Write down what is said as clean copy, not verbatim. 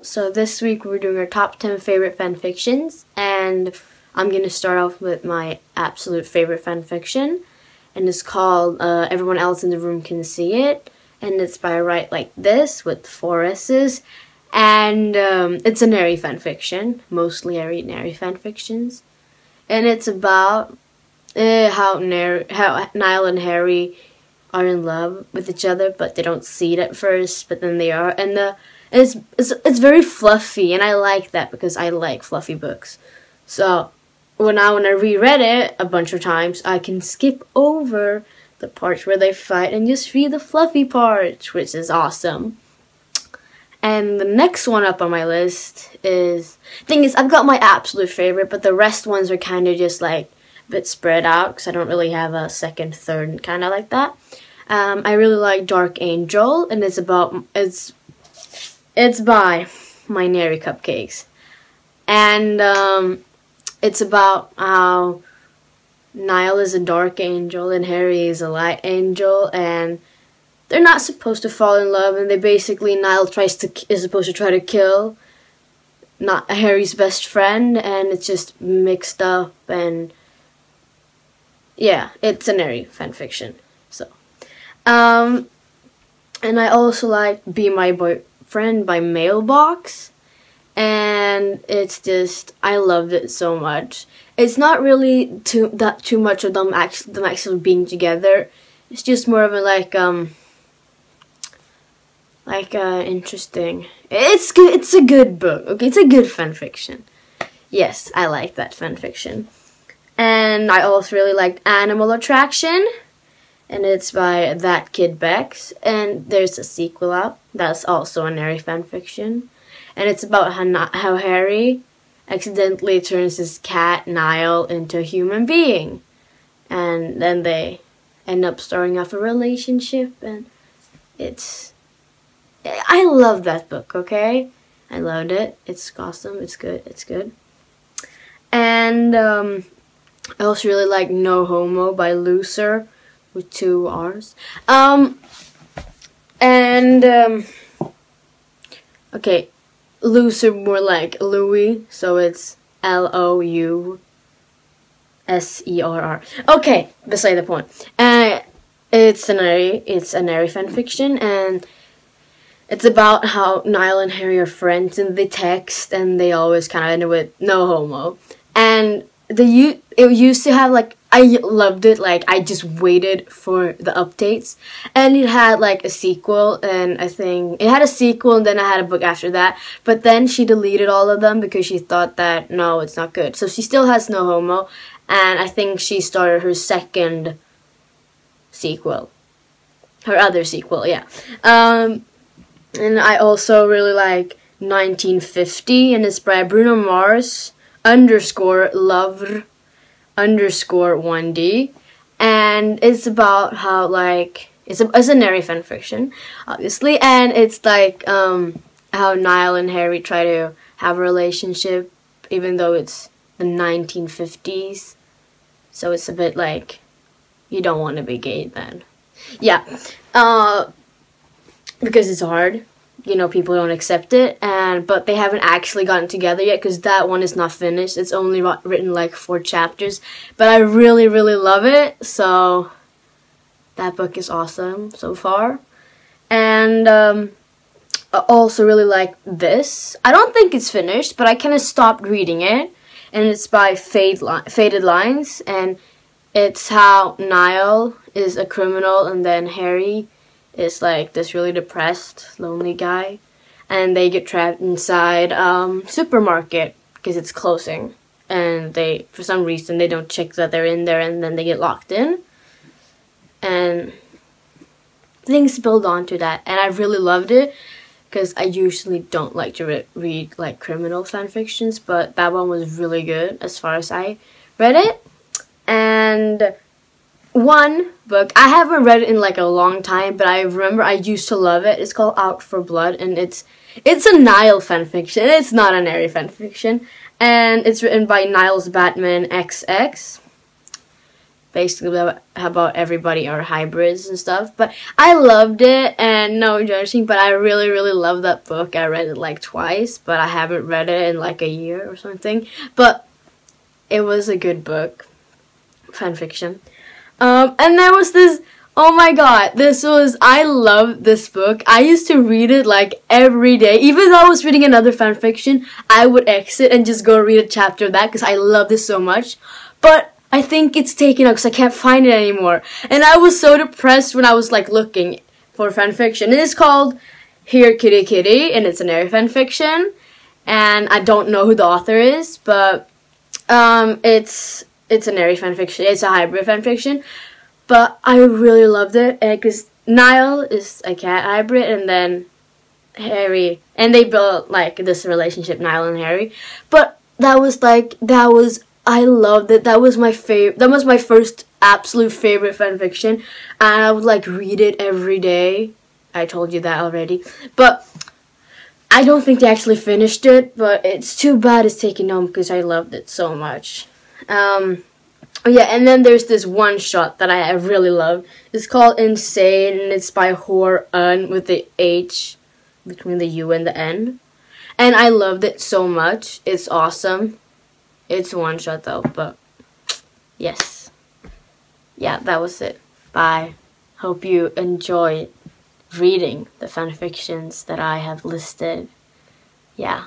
So this week we're doing our top 10 favorite fanfictions, and I'm going to start off with my absolute favorite fanfiction, and it's called Everyone Else in the Room Can See It, and it's by Write Like This with 4 S's, and it's an airy fanfiction, mostly airy fanfictions, and it's about how Niall and Harry are in love with each other, but they don't see it at first, but then they are, and it's very fluffy, and I like that because I like fluffy books. So when I reread it a bunch of times, I can skip over the parts where they fight and just read the fluffy parts, which is awesome. And the next one up on my list is, I've got my absolute favorite, but the rest ones are kind of just like a bit spread out because I don't really have a second, third, kind of like that. I really like Dark Angel, and it's by My Nary Cupcakes, and it's about how Niall is a dark angel and Harry is a light angel, and they're not supposed to fall in love, and Niall is supposed to try to kill not Harry's best friend, and it's just mixed up, and yeah, it's an airy fanfiction. So, and I also like Be My Boyfriend by Mailbox, and it's just, I loved it so much. It's not really too much of them actually being together. It's just more of a interesting. It's good. It's a good book. Okay, it's a good fanfiction. Yes, I like that fanfiction. And I also really liked Animal Attraction, and it's by That Kid Bex, and there's a sequel out that's also an airy fanfiction, and it's about how Harry accidentally turns his cat Niall into a human being, and then they end up starting off a relationship, and I love that book, okay? I loved it. It's awesome. It's good. And I also really like No Homo by Looser with 2 R's. Okay, Looser more like Louis, so it's Louserr. Okay, beside the point. It's an airy fanfiction, and it's about how Niall and Harry are friends, and they text, and they always kind of end with no homo. And it used to have I loved it. I just waited for the updates, and it had a sequel, and I think it had a sequel, and then I had a book after that. But then she deleted all of them because she thought that no, it's not good. So she still has No Homo, and I think she started her second sequel, her other sequel, yeah. And I also really like 1950, and it's by Bruno Mars _Lover _1D, and it's about how it's an airy fanfiction, obviously, and it's how Niall and Harry try to have a relationship even though it's the 1950s, so it's a bit you don't want to be gay then, yeah, because it's hard. People don't accept it, but they haven't actually gotten together yet because that one is not finished. It's only written 4 chapters, but I really, really love it. So that book is awesome so far. And I also really like this. I don't think it's finished, but I kind of stopped reading it, and it's by Faded Lines, and it's how Niall is a criminal, and then Harry is this really depressed, lonely guy, and they get trapped inside supermarket because it's closing, and for some reason they don't check that they're in there, and then they get locked in, and things build onto that, and I really loved it because I usually don't like to read criminal fanfictions, but that one was really good as far as I read it. And one book, I haven't read it in a long time, but I remember I used to love it. It's called Out for Blood, and it's a Niall fanfiction. It's not an airy fanfiction, and it's written by Niall's Batman XX. basically about everybody are hybrids and stuff. But I loved it, and no judging, but I really, really love that book. I read it like twice, but I haven't read it in like a year or something. But it was a good book, fan fiction. And there was this, oh my god, I love this book. I used to read it like every day. Even though I was reading another fan fiction, I would exit and just go read a chapter of that because I love this so much. But I think it's taken out because I can't find it anymore. And I was so depressed when I was like looking for fan fiction. And it's called Here Kitty Kitty, and it's an Eri fan fiction. And I don't know who the author is, but it's an Eri fan fiction. It's a hybrid fan fiction. But I really loved it because Niall is a cat hybrid, and then Harry, and they built like this relationship, Niall and Harry. But I loved it. That was my favorite. That was my first absolute favorite fan fiction, and I would like read it every day. I told you that already, but I don't think they actually finished it. But it's too bad it's taken home because I loved it so much. Yeah, and then there's this one shot that I really love. It's called Insane, and it's by Hor Un with the H between the U and the N. And I loved it so much. It's awesome. It's one shot though, but yes. Yeah, that was it. Bye. Hope you enjoyed reading the fanfictions that I have listed. Yeah.